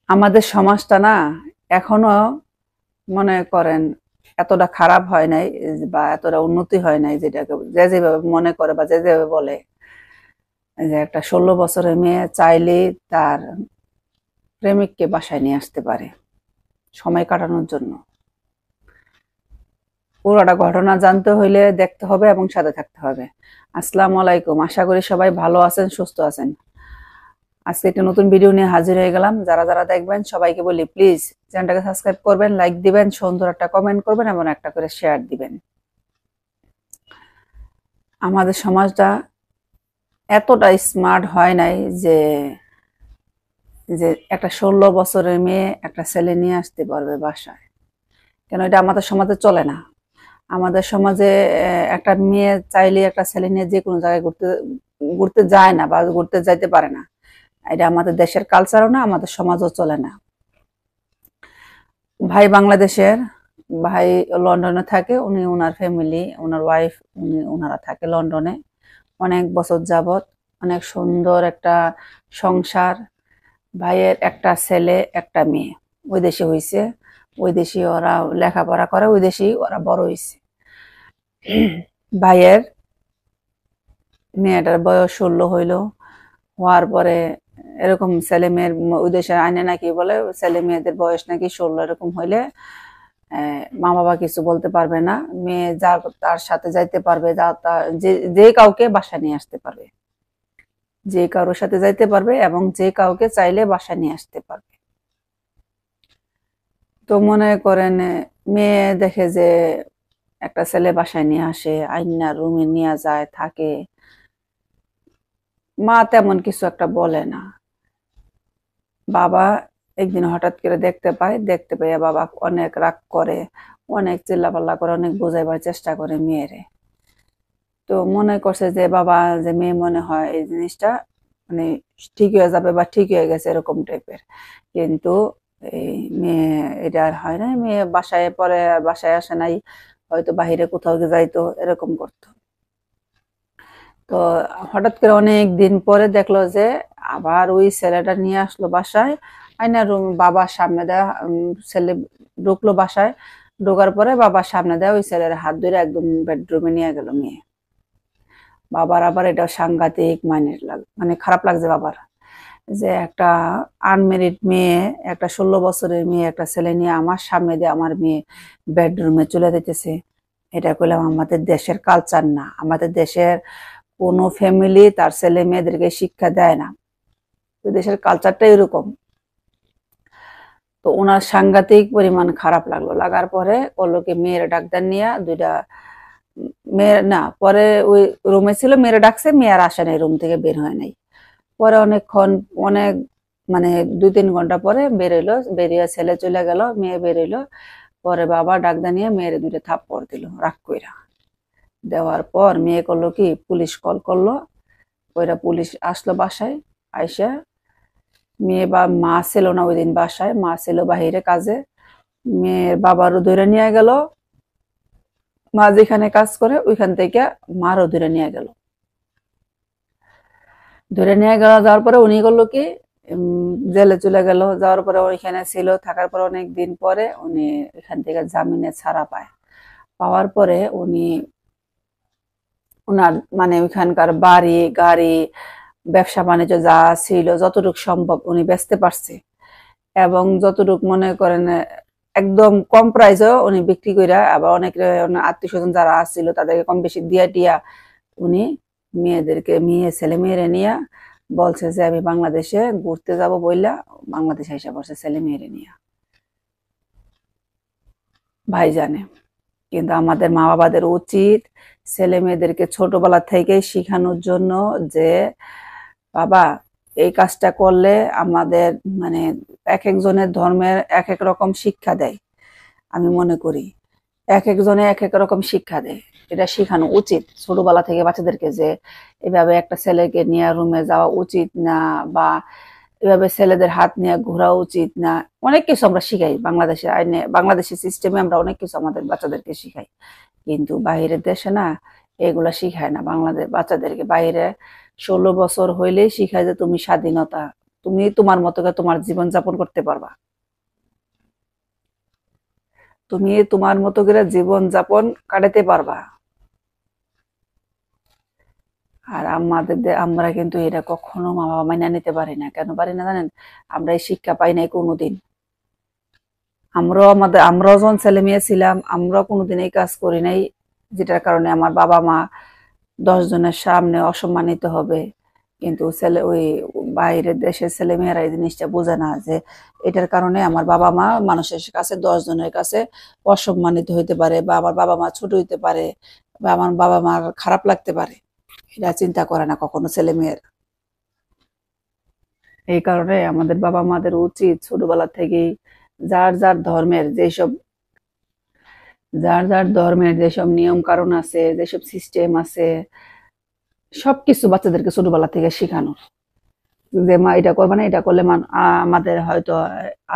আমাদের সমাজটা না এখনো মনে করেন এতটা খারাপ হয় নাই বা এতটা উন্নতি হয় নাই, যেটাকে যে যেভাবে মনে করে বা যে যেভাবে বলে যে একটা 16 বছরের মেয়ে চাইলেই তার প্রেমিককে বাসায় নিয়ে আসতে পারে সময় কাটানোর জন্য। পুরোটা ঘটনা জানতে হইলে দেখতে হবে এবং সাথে থাকতে হবে। আসসালামু আলাইকুম, আশা করি সবাই ভালো আছেন, সুস্থ আছেন। আজকে একটা নতুন ভিডিও নিয়ে হাজির হয়ে গেলাম। যারা যারা দেখবেন সবাইকে বলি প্লিজ চ্যানেলটাকে সাবস্ক্রাইব করবেন, লাইক দিবেন, সুন্দর একটা কমেন্ট করবেন এবং একটা করে শেয়ার দিবেন। আমাদের সমাজটা এতটা স্মার্ট হয় নাই যে যে একটা 16 বছরের মেয়ে একটা ছেলে নিয়ে আসতে পারবে বাসায়। কেন এটা আমাদের সমাজে চলে না। আমাদের সমাজে একটা মেয়ে চাইলে একটা ছেলে নিয়ে যে কোনো জায়গায় ঘুরতে ঘুরতে যায় না বা ঘুরতে যাইতে পারে না। এটা আমাদের দেশের কালচারও না, আমাদের সমাজও চলে না। ভাই বাংলাদেশের, ভাই লন্ডনে থাকে, উনি ওনার ফ্যামিলি, ওনার ওয়াইফ, ওনারা থাকে লন্ডনে অনেক বছর যাবত। অনেক সুন্দর একটা সংসার। ভাইয়ের একটা ছেলে একটা মেয়ে, ওই দেশে হয়েছে, ওই দেশে ওরা লেখাপড়া করে, ওই দেশেই ওরা বড় হয়েছে। ভাইয়ের মেয়েটার বয়স 16 হইল। হওয়ার পরে এরকম ছেলে মেয়ের ওই দেশের আইনে নাকি বলে ছেলে মেয়েদের বয়স নাকি 16 এরকম হইলে মা বাবা কিছু বলতে পারবে না, মেয়ে যা তার সাথে যাইতে পারবে, যা যে কাউকে বাসা নিয়ে আসতে পারবে, যে কারোর সাথে যাইতে পারবে এবং যে কাউকে চাইলে বাসা নিয়ে আসতে পারবে। তো মনে করেন মেয়ে দেখে যে একটা ছেলে বাসায় নিয়ে আসে, আইনা রুমে নিয়ে যায়, থাকে, মা তেমন কিছু একটা বলে না। বাবা একদিন হঠাৎ করে দেখতে পাইয়া বাবা অনেক রাগ করে, অনেক চিল্লাপাল্লা করে, অনেক বোঝাইবার চেষ্টা করে মেয়েরে। তো মনে করছে যে বাবা যে মেয়ে মনে হয় এই জিনিসটা মানে ঠিক হয়ে যাবে বা ঠিক হয়ে গেছে এরকম টাইপের। কিন্তু এই মেয়ে এটা আর হয় না, মেয়ে বাসায় পরে আর বাসায় আসে নাই, হয়তো বাহিরে কোথাও যাইতো, এরকম করতো। তো হঠাৎ করে অনেক দিন পরে দেখলো যে আবার ওই ছেলেটা নিয়ে আসলো বাসায়, আইনা রুম বাবার সামনে দেয়া, ছেলে ঢুকলো বাসায়, ঢোকার পরে বাবার সামনে দেয়া ওই ছেলের হাত ধরে একদম বেডরুমে নিয়ে গেল মেয়ে। বাবার আবার এটা সাংঘাতিক মানে খারাপ লাগছে বাবার, যে একটা আনমেরিড মেয়ে, একটা 16 বছরের মেয়ে একটা ছেলে নিয়ে আমার সামনে দিয়ে আমার মেয়ে বেডরুমে চলে যেতেছে। এটা করলাম আমাদের দেশের কালচার না, আমাদের দেশের কোনো ফ্যামিলি তার ছেলে মেয়েদেরকে শিক্ষা দেয় না, ওই দেশের কালচারটা এরকম। তো ওনার সাংঘাতিক পরিমাণ খারাপ লাগলো, লাগার পরে করলো কি মেয়ের ডাক্তার নিয়ে দুইটা মেয়ের না, পরে ওই রুমে ছিল, মেয়েরা ডাকছে, মেয়ে আর আসে নাই, রুম থেকে বের হয় নাই। পরে অনেকক্ষণ, অনেক মানে 2-3 ঘন্টা পরে বেরোইলো, বেরিয়ে ছেলে চলে গেল, মেয়ে বেরোইলো। পরে বাবা ডাক্তার নিয়ে মেয়েরে দুইটা থাপ্পড় দিল রাগ কইরা। দেওয়ার পর মেয়ে করলো কি পুলিশ কল করলো, ওইরা পুলিশ আসলো বাসায়। আইসা মেয়ে বা মা ছিল না ওই দিন বাসায়, মা ছিল বাহিরে কাজে, মেয়ের বাবারও ধরে নিয়ে গেল, মা যেখানে কাজ করে ওইখান থেকে মারও ধরে নিয়ে গেল। ধরে নিয়ে গেল, যাওয়ার পরে উনি করলো কি জেলে চলে গেল। যাওয়ার পরে ওইখানে ছিল, থাকার পর অনেক দিন পরে উনি এখান থেকে জামিনে ছাড়া পায়। পাওয়ার পরে উনি ওনার মানে ওইখানকার বাড়ি গাড়ি ব্যবসা বাণিজ্য যা ছিল যতটুকু সম্ভব উনি বেচতে পারছে, এবং যতটুকু মনে করেন একদম কম প্রাইসেও উনি বিক্রি কইরা, আবার অনেক আত্মীয় স্বজন যারা আসছিল তাদেরকে কম বেশি দিয়া টিয়া উনি মেয়ে ছেলে মেয়েরে নিয়ে বলছে যে আমি বাংলাদেশে ঘুরতে যাব বইলা বাংলাদেশে এসে পড়ছে ছেলে মেয়েরে নিয়ে। ভাই জানে, কিন্তু আমাদের মা বাবাদের উচিত ছেলে মেয়েদেরকে ছোটবেলা থেকেই শিখানোর জন্য যে বাবা এই কাজটা করলে আমাদের মানে এক একজনের ধর্মের এক এক রকম শিক্ষা দেয়। আমি মনে করি এক একজনে এক এক রকম শিক্ষা দেয়, এটা শেখানো উচিত ছোটবেলা থেকে বাচ্চাদেরকে, যে এভাবে একটা ছেলেকে নিয়ে রুমে যাওয়া উচিত না, বা এভাবে ছেলেদের হাত নিয়ে ঘোরা উচিত না। অনেক কিছু আমরা শিখাই বাংলাদেশের আইনে, বাংলাদেশের সিস্টেমে আমরা অনেক কিছু আমাদের বাচ্চাদেরকে শিখাই, কিন্তু বাইরের দেশে না এগুলা শিখায় না বাংলাদেশ বাচ্চাদেরকে। বাইরে 16 বছর হইলেই শিখায় যে তুমি স্বাধীনতা, তুমি তোমার মতো করে তোমার জীবন যাপন করতে পারবা। তুমি তোমার মতো করে জীবন যাপন কাটাতে পারবা। আর আমরা কিন্তু এটা কখনো মা বাবা মাইনা নিতে পারি না। কেন পারি না জানেন? আমরা এই শিক্ষা পাই নাই কোনোদিন। আমরাও যখন ছেলে মেয়ে ছিলাম, আমরাও কোনোদিন এই কাজ করি নাই, যেটার কারণে আমার বাবা মা 10 জনের সামনে অসম্মানিত হবে। কিন্তু ওই বাইরের দেশের ছেলে মেয়েরা এই জিনিসটা বোঝে না যে এটার কারণে আমার বাবা মা মানুষের কাছে 10 জনের কাছে অসম্মানিত হইতে পারে, বা আমার বাবা মা ছোট হইতে পারে, বা আমার বাবা মার খারাপ লাগতে পারে। এটা চিন্তা করে না কখনো ছেলে মেয়ের। এই কারণে আমাদের বাবা মাদের উচিত ছোটবেলা থেকেই যার যার ধর্মের যেসব নিয়ম কারণ আছে, যেসব সিস্টেম আছে, সবকিছু বাচ্চাদেরকে ছোটবেলা থেকে শেখানোর। যে মা এটা করবে না, এটা করলে আমাদের হয়তো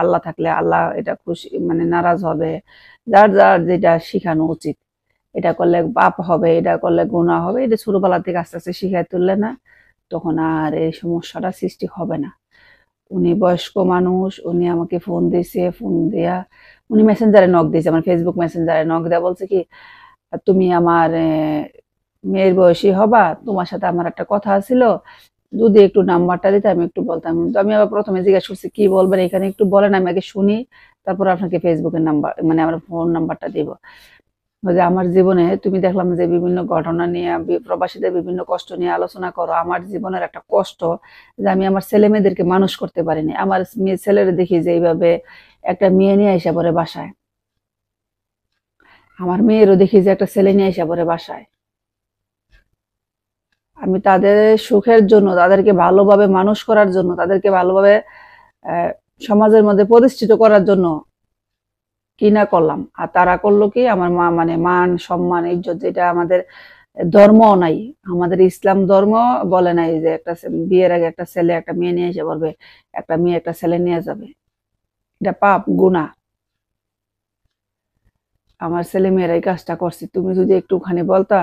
আল্লাহ থাকলে আল্লাহ এটা খুশি মানে নারাজ হবে। যার যার যেটা শিখানো উচিত। এটা করলে পাপ হবে, এটা করলে গুনাহ হবে, এটা ছোটবেলা থেকে আস্তে আস্তে শিখাই তুললে না, তখন আর এই সমস্যাটা সৃষ্টি হবে না। উনি বয়স্ক মানুষ, উনি আমাকে ফোন দিয়েছে, ফোন দিয়া উনি মেসেঞ্জারে নক দিয়েছে, আমার ফেসবুক মেসেঞ্জারে নক দেয়া বলছে কি, তুমি আমার মেয়ের বয়সী হবা, তোমার সাথে আমার একটা কথা ছিল, যদি একটু নাম্বারটা দিতে আমি একটু বলতাম। তো আমি আবার প্রথমে জিজ্ঞাসা করছি কি বলবেন, এখানে একটু বলেন, আমি আগে শুনি, তারপর আপনাকে ফেসবুকের নাম্বার মানে আমার ফোন নাম্বারটা দিব। যে আমার জীবনে তুমি দেখলাম যে বিভিন্ন ঘটনা নিয়ে প্রবাসীদের বিভিন্ন কষ্ট নিয়ে আলোচনা করো। আমার জীবনের একটা কষ্ট যে আমি আমার ছেলে মেয়েদেরকে মানুষ করতে পারিনি। আমার ছেলেরা দেখি যে এইভাবে একটা মেয়ে নিয়ে এসে পড়ে বাসায়, আমার মেয়েরও দেখি যে একটা ছেলে নিয়ে এসে পড়ে বাসায়। আমি তাদের সুখের জন্য, তাদেরকে ভালোভাবে মানুষ করার জন্য, তাদেরকে ভালোভাবে সমাজের মধ্যে প্রতিষ্ঠিত করার জন্য কি না করলাম, আর তারা করলো কি, আমার মা মানে মান সম্মান ইজ্জত, যেটা আমাদের ধর্ম নাই, আমাদের ইসলাম ধর্ম বলে নাই যে একটা বিয়ের আগে একটা ছেলে একটা মেয়ে নিয়ে এসে বলবে, একটা মেয়ে একটা ছেলে নিয়ে যাবে, এটা পাপ গুনাহ। আমার ছেলে মেয়েরা এই কাজটা করছে, তুমি যদি একটুখানি বলতা,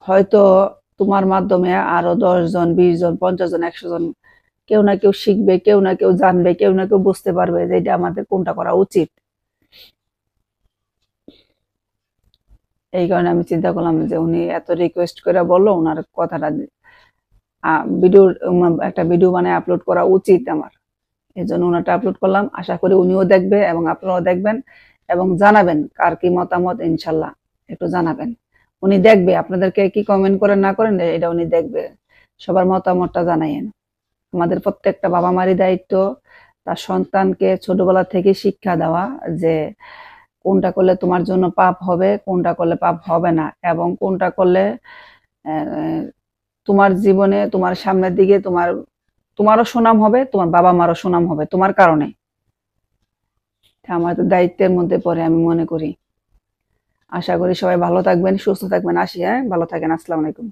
হয়তো তোমার মাধ্যমে আরো 10 জন 20 জন 50 জন 100 জন কেউ না কেউ শিখবে, কেউ না কেউ জানবে, কেউ না কেউ বুঝতে পারবে যে এটা আমাদের কোনটা করা উচিত। এই কারণে আমি চিন্তা করলাম যে উনি এত রিকোয়েস্ট করে বললো, ওনার কথাটা ভিডিও একটা ভিডিও বানায় আপলোড করা উচিত আমার। এই জন্য ওনারটা আপলোড করলাম। আশা করি উনিও দেখবে এবং আপনারাও দেখবেন এবং জানাবেন কার কি মতামত, ইনশাল্লাহ একটু জানাবেন। উনি দেখবে, আপনাদেরকে কি কমেন্ট করেন না করেন এটা উনি দেখবে। সবার মতামতটা জানাইয়েন। আমাদের প্রত্যেকটা বাবা মারই দায়িত্ব তার সন্তানকে ছোটবেলা থেকে শিক্ষা দেওয়া যে কোনটা করলে তোমার জন্য পাপ হবে, কোনটা করলে পাপ হবে না, এবং কোনটা করলে তোমার জীবনে তোমার সামনের দিকে তোমারও সুনাম হবে, তোমার বাবা মারও সুনাম হবে তোমার কারণে। আমার দায়িত্বের মধ্যে পড়ে আমি মনে করি। আশা করি সবাই ভালো থাকবেন, সুস্থ থাকবেন। আসি, হ্যাঁ, ভালো থাকেন। আসসালামু আলাইকুম।